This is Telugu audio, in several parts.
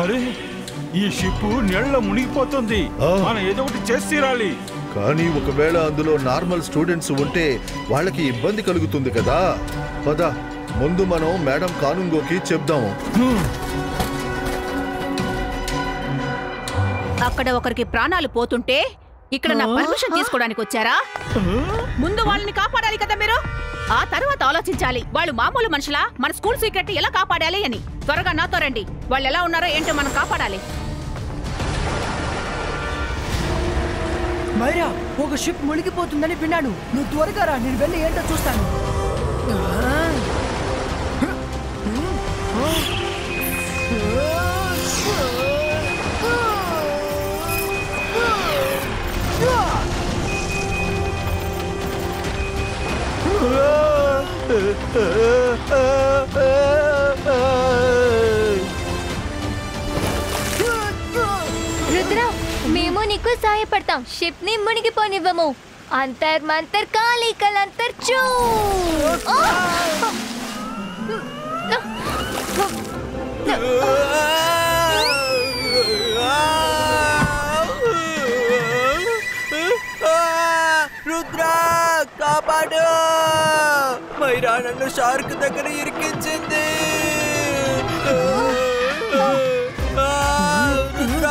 అరే ఈ షిప్ నీళ్ళలో మునిగిపోతుంది. మనం ఏదో ఒకటి చేసి తీరాలి. కానీ ఒకవేళ అందులో నార్మల్ స్టూడెంట్స్ ఉంటే వాళ్ళకి ఇబ్బంది కలుగుతుంది కదా. పద ముందు మనం మేడం కానుంగోకి చెప్దాము. అక్కడ ఒకరికి ప్రాణాలు పోతుంటే ఇక్కడ నా పర్మిషన్ తీసుకోవడానికి వచ్చారా? ముందు వాళ్ళని కాపాడాలి కదా మీరు. ఆ తర్వాత ఆలోచించాలి వాళ్ళు మామూలు మనుషులా, మన స్కూల్ సీక్రెట్ ఎలా కాపాడాలి అని. త్వరగా నాతో రండి. వాళ్ళు ఎలా ఉన్నారో ఏంటో మనం కాపాడాలి. మైరా, ఒక షిప్ మునిగిపోతుందని విన్నాను. నువ్వు త్వరగా రా, నేను వెళ్ళి ఏంటో చూస్తాను. రుద్ర, మేము నీకు సాయపడతాం. షిప్ ని మునిగిపోనివ్వము. అంతర్ మంతర్ కాళీ కలంతర్ చూ. రుద్ర, కాపాడు. మైరా నన్ను షార్క్ దగ్గర ఇరికించింది. రుద్ర,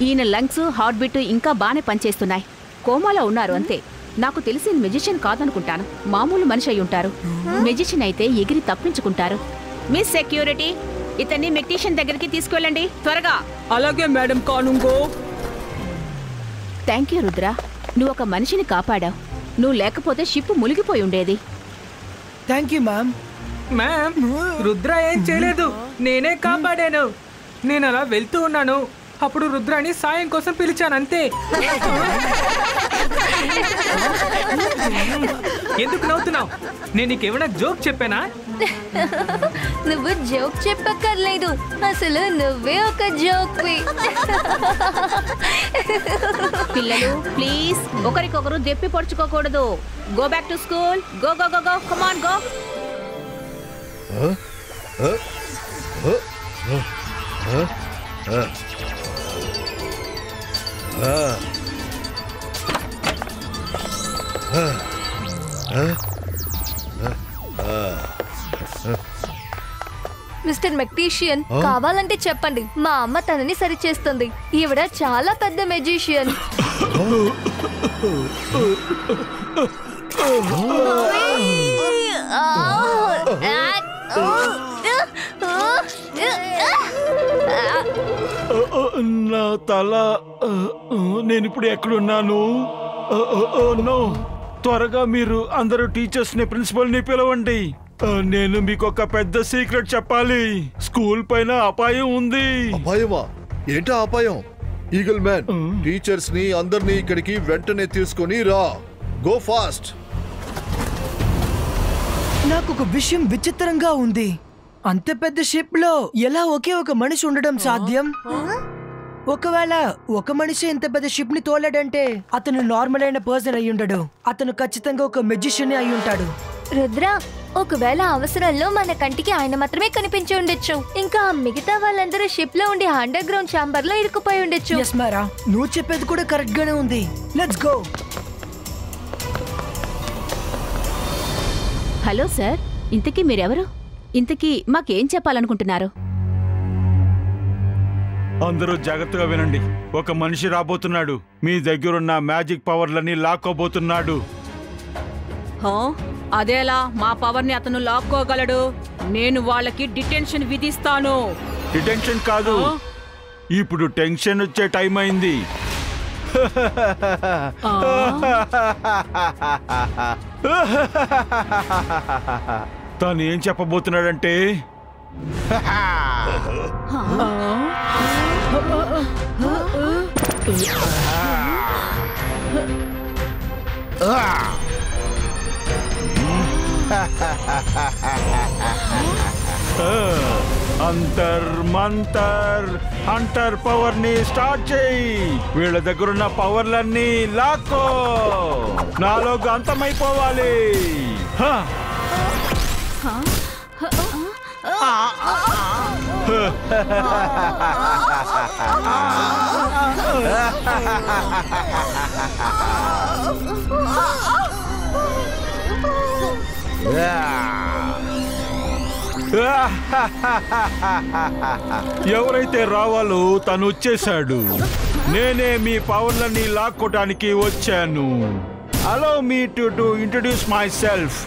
ఈయన లంగ్స్, హార్ట్ బీట్ ఇంకా బానే పనిచేస్తున్నాయి. కోమాలో ఉన్నారు అంతే. నాకు తెలిసి మెజిషియన్ కాదనుకుంటాను. మామూలు మనిషి అయి ఉంటారు. మెజిషియన్ అయితే ఎగిరి తప్పించుకుంటారు. మిస్ సెక్యూరిటీ, ఇతన్ని మెగ్టీషియన్ దగ్గరికి తీసుకెళ్ళండి త్వరగా. అలాగే madam Kanoongo. Thank you Rudra, నువ్వు ఒక మనిషిని కాపాడావు. నువ్వు లేకపోతే షిప్ మునిగిపోయి ఉండేది. Thank you ma'am. Ma'am, Rudra ఏం చేయలేదు, నేనే కాపాడాను. నేను అలా వెళ్తూ ఉన్నాను, అప్పుడు రుద్రాని సాయం కోసం పిలిచాను అంతే. ఎందుకు నవ్వుతున్నావు? నేను నీకేమైనా జోక్ చెప్పానా? నువ్వు జోక్ చెప్పక్కర్లేదు, అసలు నువ్వే ఒక జోక్. పిల్లలు ప్లీజ్ ఒకరికొకరు దెప్పి పొడుచుకోకూడదు. Go back to school. Go go go go, come on go. Mister magician, కావాలంటే చెప్పండి, మా అమ్మ తనని సరిచేస్తుంది. ఈవిడ చాలా పెద్ద మెజిషియన్. నా తల. నేనిప్పుడు ఎక్కడున్నాను? త్వరగా మీరు అందరూ టీచర్స్ ని, ప్రిన్సిపల్ ని పిలవండి. నేను మీకు ఒక పెద్ద సీక్రెట్ చెప్పాలి. స్కూల్ పైన అపాయం ఉంది. అపాయమా? ఏంటా అపాయం? ఈగల్ మ్యాన్, టీచర్స్ ని అందరినీ ఇక్కడికి వెంటనే తీసుకొని రా. Go fast. నాకు ఒక విషయం విచిత్రంగా ఉంది. అంత పెద్ద షిప్ లో ఎలా ఒకే ఒక మనిషి ఉండడం సాధ్యం? ఒకవేళ ఒక మనిషి ఇంత పెద్ద షిప్ ని తోలాడంటే అతను నార్మల్ అయిన పర్సన్ అయి ఉండడు. అతను ఖచ్చితంగా ఒక మెజిషియన్ అయి ఉంటాడు. రుద్ర, ఒకవేళ అవసరంలో మన కంటికి ఆయన మాత్రమే కనిపించి ఉండొచ్చు. ఇంకా మిగతా వాళ్ళందరూ షిప్ లో ఉండి అండర్ గ్రౌండ్ ఛాంబర్ లో ఇరుక్కుపోయి ఉండొచ్చు. ఎస్ మారా, నువ్వు చెప్పేది కూడా కరెక్ట్ గానే ఉంది. Let's go. హలో సార్, ఇంతకీ మీరెవరు? ఇంతకీ మాకేం చెప్పాలనుకుంటున్నారు? అందరూ జాగ్రత్తగా వినండి. ఒక మనిషి రాబోతున్నాడు. మీ దగ్గరున్న మ్యాజిక్ పవర్లన్నీ లాక్కోబోతున్నాడు. అదేలా మా పవర్ని అతను లాక్కోగలడు? నేను వాళ్ళకి డిటెన్షన్ విధిస్తాను. డిటెన్షన్ కాదు, ఇప్పుడు టెన్షన్ వచ్చే టైం అయింది. తను ఏం చెప్పబోతున్నాడంటే అంతర్ మంతర్ హంటర్ పవర్ ని స్టార్ట్ చేయి. వీళ్ళ దగ్గరున్న పవర్లన్నీ లాక్కో. నాలో అంతమైపోవాలి. ఎవరైతే రావాలో తను వచ్చేశాడు. నేనే మీ పవర్లని లాక్కోటానికి వచ్చాను. Allow me to introduce my self.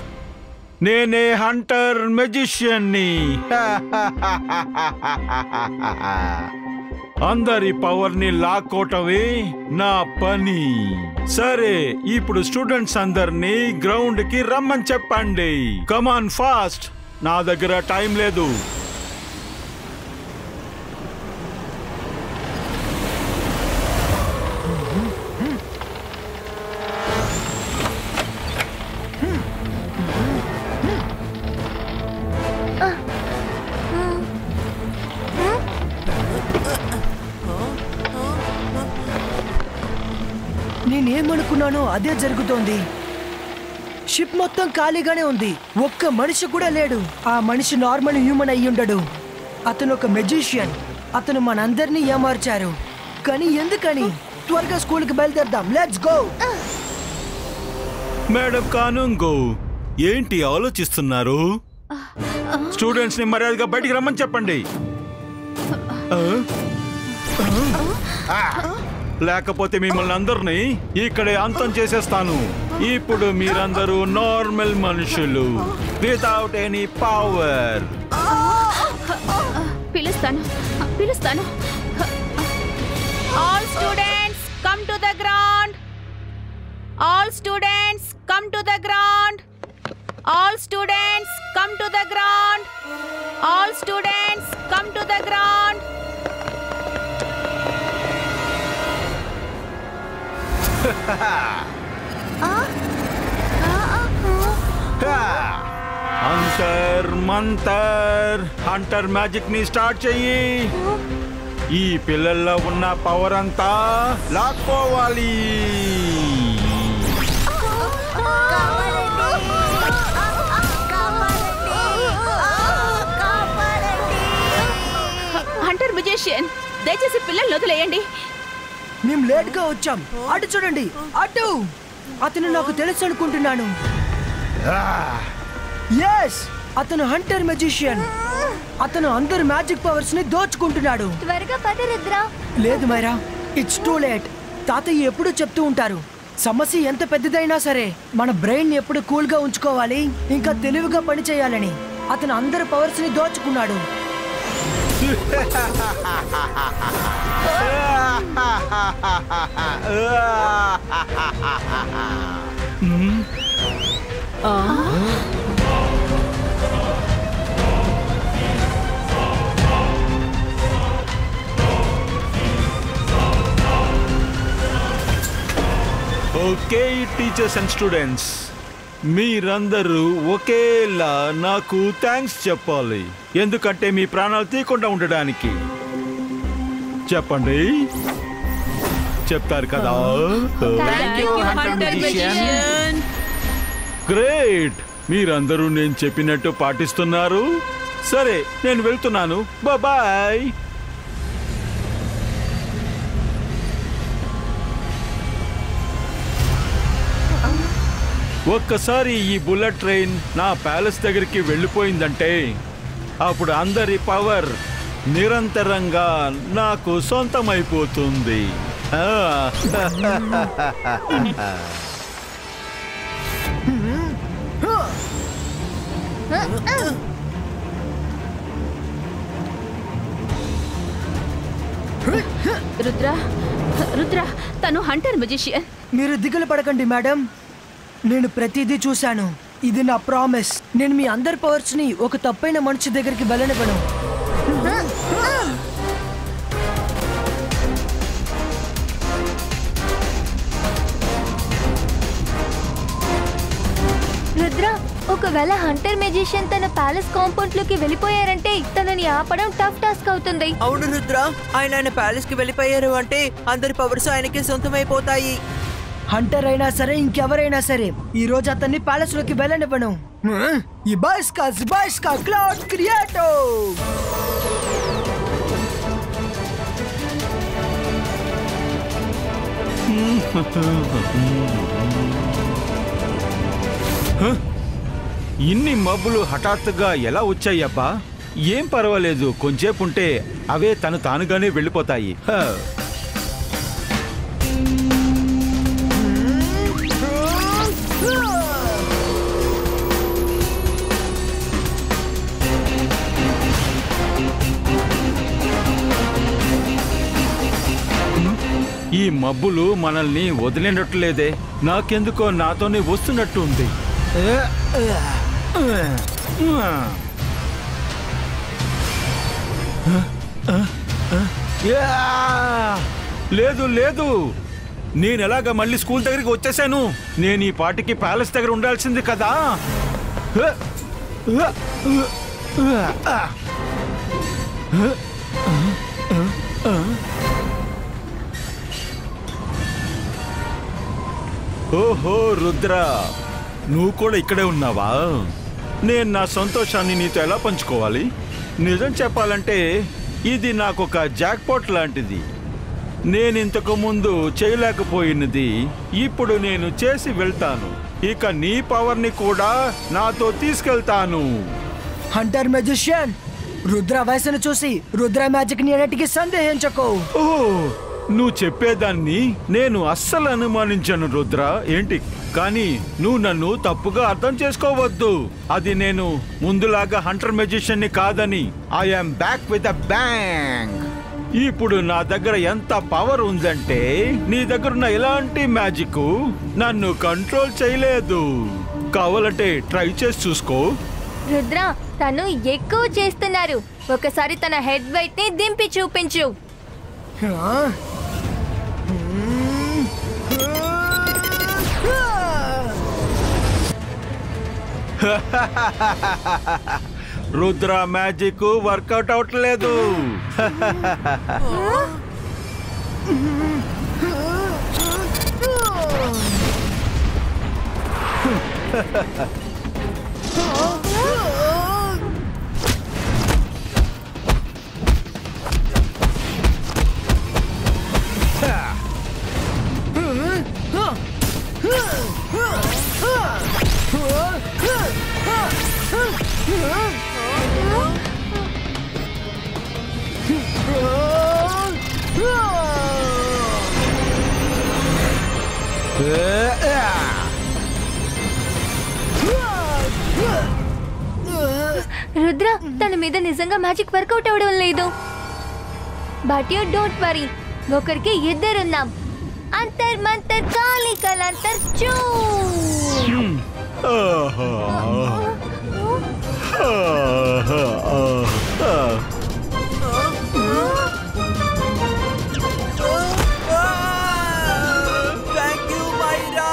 నేనే హంటర్ మెజిషియన్ని. అందరి పవర్ని లాక్కోవటమే నా పని. సరే, ఇప్పుడు స్టూడెంట్స్ అందరినీ గ్రౌండ్ కి రమ్మని చెప్పండి. కమాన్ ఫాస్ట్, నా దగ్గర టైం లేదు. నేనేమనుకున్నానో అదే జరుగుతోంది. షిప్ మొత్తం ఖాళీగానే ఉంది. ఒక్క మనిషి కూడా లేడు. ఆ మనిషి నార్మల్ హ్యూమన్ అయ్యుండడు. అతను ఒక మెజిషియన్. అతను మనందరినీ ఏమార్చారు. కానీ ఎందుకని? త్వరగా స్కూల్కి బయలుదేరదాం. Let's go. మేడం కానుంగో, ఏంటి ఆలోచిస్తున్నారు? స్టూడెంట్స్ ని మర్యాదగా బయటికి రమ్మని చెప్పండి. లేకపోతే మిమ్మల్ని అందరినీ ఇక్కడే అంతం చేసేస్తాను. ఇప్పుడు మీరందరూ నార్మల్ మనుషులు, వితౌట్ ఎనీ పవర్. పిలుస్తాను. All students come to the ground. All students come to the ground. All students come to the ground. All students come to the ground. అంతర్ మంతర్ హంటర్ మ్యాజిక్ ని స్టార్ట్ చెయ్యి. ఈ పిల్లల్లో ఉన్న పవర్ అంతా లాక్కోవాలి. హంటర్ మ్యూజిషియన్, దయచేసి పిల్లల్ని వదిలేయండి. మేము లేట్ గా వచ్చాం. అటు చూడండి, అటు. అతను నాకు తెలుసు అనుకుంటున్నాను. ఎస్, అతను హంటర్ మెజిషియన్. అతను అందరు మ్యాజిక్ పవర్స్ ని దోచుకుంటున్నాడు. త్వరగా పద రుద్ర. లేదు మైరా, ఇట్స్ టూ లేట్. తాతయ్య ఎప్పుడు చెప్తూ ఉంటారు, సమస్య ఎంత పెద్దదైనా సరే మన బ్రెయిన్ ఎప్పుడు కూల్ గా ఉంచుకోవాలి, ఇంకా తెలివిగా పని చేయాలని. అతను అందరు పవర్స్ ని దోచుకున్నాడు. ఓకే టీచర్స్ అండ్ స్టూడెంట్స్, మీరందరూ ఒకేలా నాకు థ్యాంక్స్ చెప్పాలి. ఎందుకంటే మీ ప్రాణాలు తీయకుండా ఉండడానికి. చెప్పండి, చెప్తారు కదా? గ్రేట్, మీరందరూ నేను చెప్పినట్టు పాటిస్తున్నారు. సరే, నేను వెళ్తున్నాను. బాయ్. ఒక్కసారి ఈ బుల్లెట్ ట్రైన్ నా ప్యాలెస్ దగ్గరికి వెళ్ళిపోయిందంటే అప్పుడు అందరి పవర్ నిరంతరంగా నాకు సొంతమైపోతుంది. రుద్ర రుద్ర తను హంటర్ మెజిషియన్. మీరు దిగులు పడకండి మేడం, నేను ప్రతిదీ చూశాను. ఇది నా ప్రామిస్. నేను మీ అందరి పవర్స్ ని ఒక తప్పైన మనిషి దగ్గరికి వెళ్ళనివ్వను. రుద్ర, ఒకవేళ హంటర్ మెజిషియన్ తన ప్యాలెస్ కాంపౌండ్ లోకి వెళ్ళిపోయారంటే తనని ఆపడం టఫ్ టాస్క్ అవుతుంది. అవును రుద్ర, ఆయన ప్యాలెస్ కి వెళ్ళిపోయారు అంటే అందరి పవర్స్ ఆయనకి సొంతమైపోతాయి. హంటర్ అయినా సరే ఇంకెవరైనా సరే ఈ రోజు అతన్ని ప్యాలెస్ లోకి వెళ్ళనివ్వను. ఈ బాయ్స్కా క్లౌడ్ క్రియేటో. ఇన్ని మబ్బులు హఠాత్తుగా ఎలా వచ్చాయబ్బా? ఏం పర్వాలేదు, కొంచెంసేపు ఉంటే అవే తానుగానే వెళ్ళిపోతాయి. ఈ మబ్బులు మనల్ని వదిలేనట్లేదే. నాకెందుకో నాతోనే వస్తున్నట్టు ఉంది. లేదు లేదు, నేనెలాగా మళ్ళీ స్కూల్ దగ్గరికి వచ్చేసాను. నేను ఈ పాటికి ప్యాలెస్ దగ్గర ఉండాల్సింది కదా. ఓహో రుద్ర, నువ్వు కూడా ఇక్కడే ఉన్నావా? నేను నా సంతోషాన్ని నీతో ఎలా పంచుకోవాలి? నిజం చెప్పాలంటే ఇది నాకొక జాక్పాట్ లాంటిది. నేను ఇంతకు ముందు చేయలేకపోయినది ఇప్పుడు నేను చేసి వెళ్తాను. ఇక నీ పవర్ని కూడా నాతో తీసుకెళ్తాను. హంటర్ మెజిషియన్, రుద్ర వయసును చూసి రుద్ర మ్యాజిక్ ని అన్నిటికీ సందేహించకు. ఓ, నువ్వు చెప్పేదాన్ని నేను అస్సలు అనుమానించను రుద్ర. ఏంటి కానీ నువ్వు నన్ను తప్పుగా అర్థం చేసుకోవద్దు. అది నేను ముందులాగా హంటర్ మెజిషియన్ ని కాదని. I'm back with a bang. ఇప్పుడు నా దగ్గర ఎంత పవర్ ఉందంటే నీ దగ్గర ఉన్న ఎలాంటి మ్యాజిక్ నన్ను కంట్రోల్ చేయలేదు. కావాలంటే ట్రై చేసి చూసుకో. రుద్ర, తను ఎక్కువ చేస్తున్నారు. ఒకసారి తన హెడ్ వెయిట్ ని దింపి చూపించు. రుద్ర మ్యాజిక్ వర్కౌట్ అవట్లేదు. రుద్ర, తన మీద నిజంగా మ్యాజిక్ వర్కౌట్ అవడం లేదు. బట్ యూ డోంట్ వరీ, ఒకరికి ఇద్దరున్నాం. అంతర్ మంతర్ కాళీ కలాంతర్ చూ. Thank you Myra.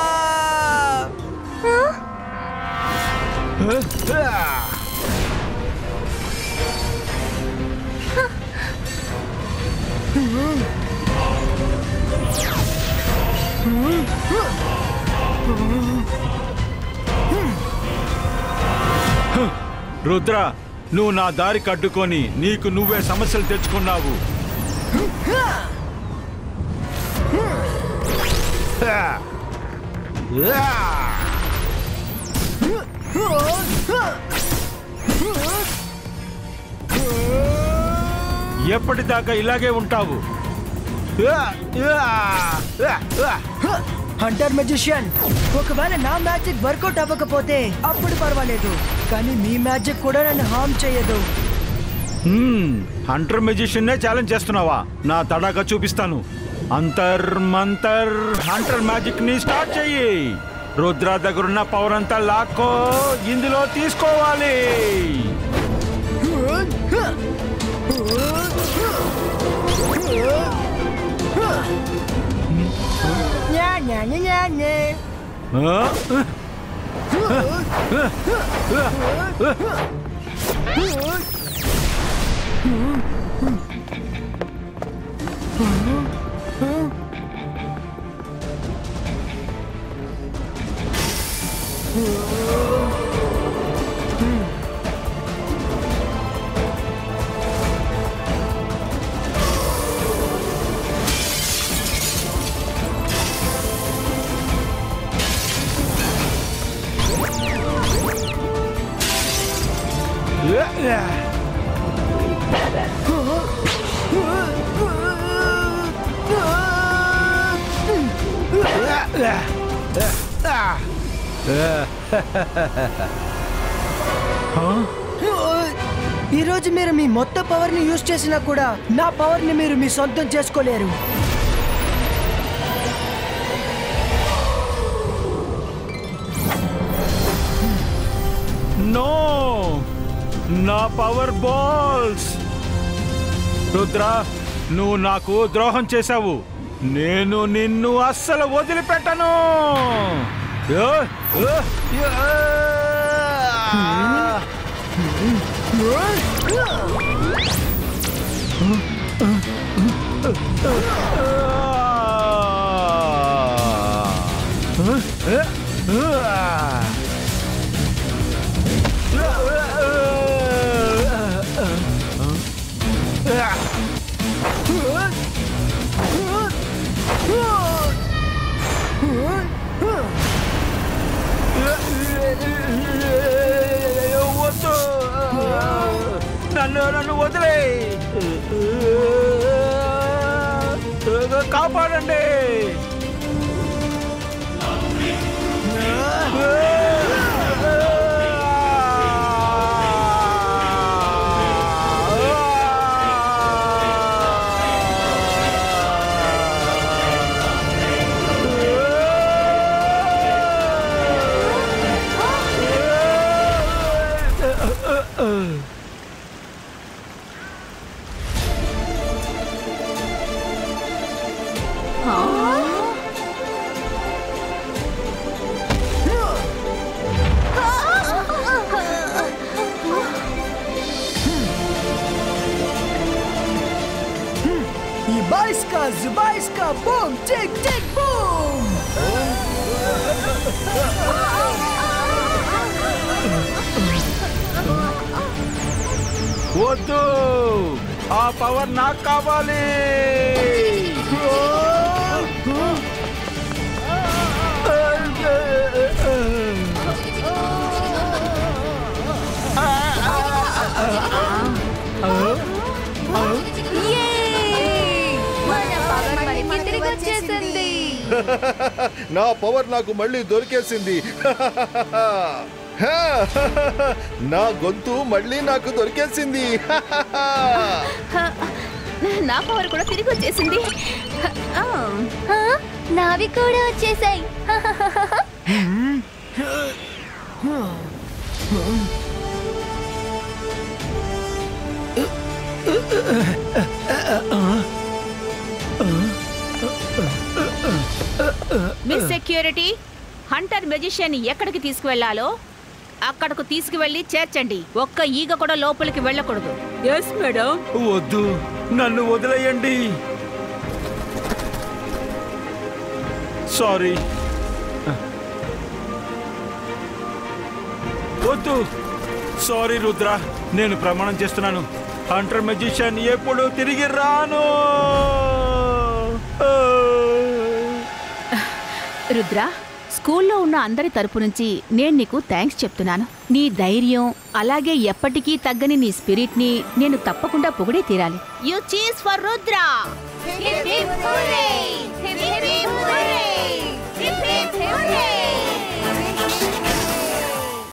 రుద్ర, నువ్వు నా దారి కట్టుకొని నీకు నువ్వే సమస్యలు తెచ్చుకున్నావు. ఎప్పటిదాకా ఇలాగే ఉంటావు? హంటర్ మెజిషియన్, ఒకవేళ నా మ్యాజిక్ వర్కౌట్ అవ్వకపోతే అప్పుడు పర్వాలేదు, కానీ మీ మ్యాజిక్ కూడా నన్ను హార్మ్ చేయదు. హంటర్ మెజిషియన్ ఛాలెంజ్ చేస్తున్నావా? నా తడాక చూపిస్తాను. అంతర్ మంతర్ హంటర్ మ్యాజిక్ ని స్టార్ట్ చెయ్యి. రుద్ర దగ్గరున్న పవర్ అంతా లాక్కో ఇందులో తీసుకోవాలి. ఈ రోజు మీరు మీ మొత్తం పవర్ ని యూజ్ చేసినా కూడా నా పవర్ ని మీరు మీ సొంతం చేసుకోలేరు. నో, నా పవర్ బాల్స్. రుద్ర, నువ్వు నాకు ద్రోహం చేశావు. నేను నిన్ను అస్సలు వదిలిపెట్టను. నన్ను వదిలే, కాపాడండి. Zubaiska, boom, tick, tick, boom! వద్దు, ఆ పవర్ నాకు కావాలి. నా పవర్ నాకు మళ్ళీ దొరికేసింది. నా గొంతు మళ్ళీ నాకు దొరికేసింది. నా పవర్ కూడా తిరిగి వచ్చేసింది. నావి కూడా వచ్చేసాయి. మిస్ సెక్యూరిటీ, హంటర్ మెజిషియన్ ఎక్కడికి తీసుకువెళ్లాలో అక్కడకు తీసుకువెళ్ళి చేర్చండి. ఒక్క ఈగ కూడా లోపలికి వెళ్ళకూడదు. Yes madam. వద్దు, నన్ను వదిలేయండి. సారీ, వద్దు. సారీ రుద్ర, నేను ప్రమాణం చేస్తున్నాను, హంటర్ మెజిషియన్ ఎప్పుడు తిరిగి రాను. రుద్ర, స్కూల్లో ఉన్న అందరి తరపు నుంచి నేను నీకు థ్యాంక్స్ చెప్తున్నాను. నీ ధైర్యం అలాగే ఎప్పటికీ తగ్గని నీ స్పిరిట్ ని నేను తప్పకుండా పొగిడే తీరాలి. యు చీజ్ for Rudra. Hip hip hooray! Hip hip hooray! Hip hip హూరే!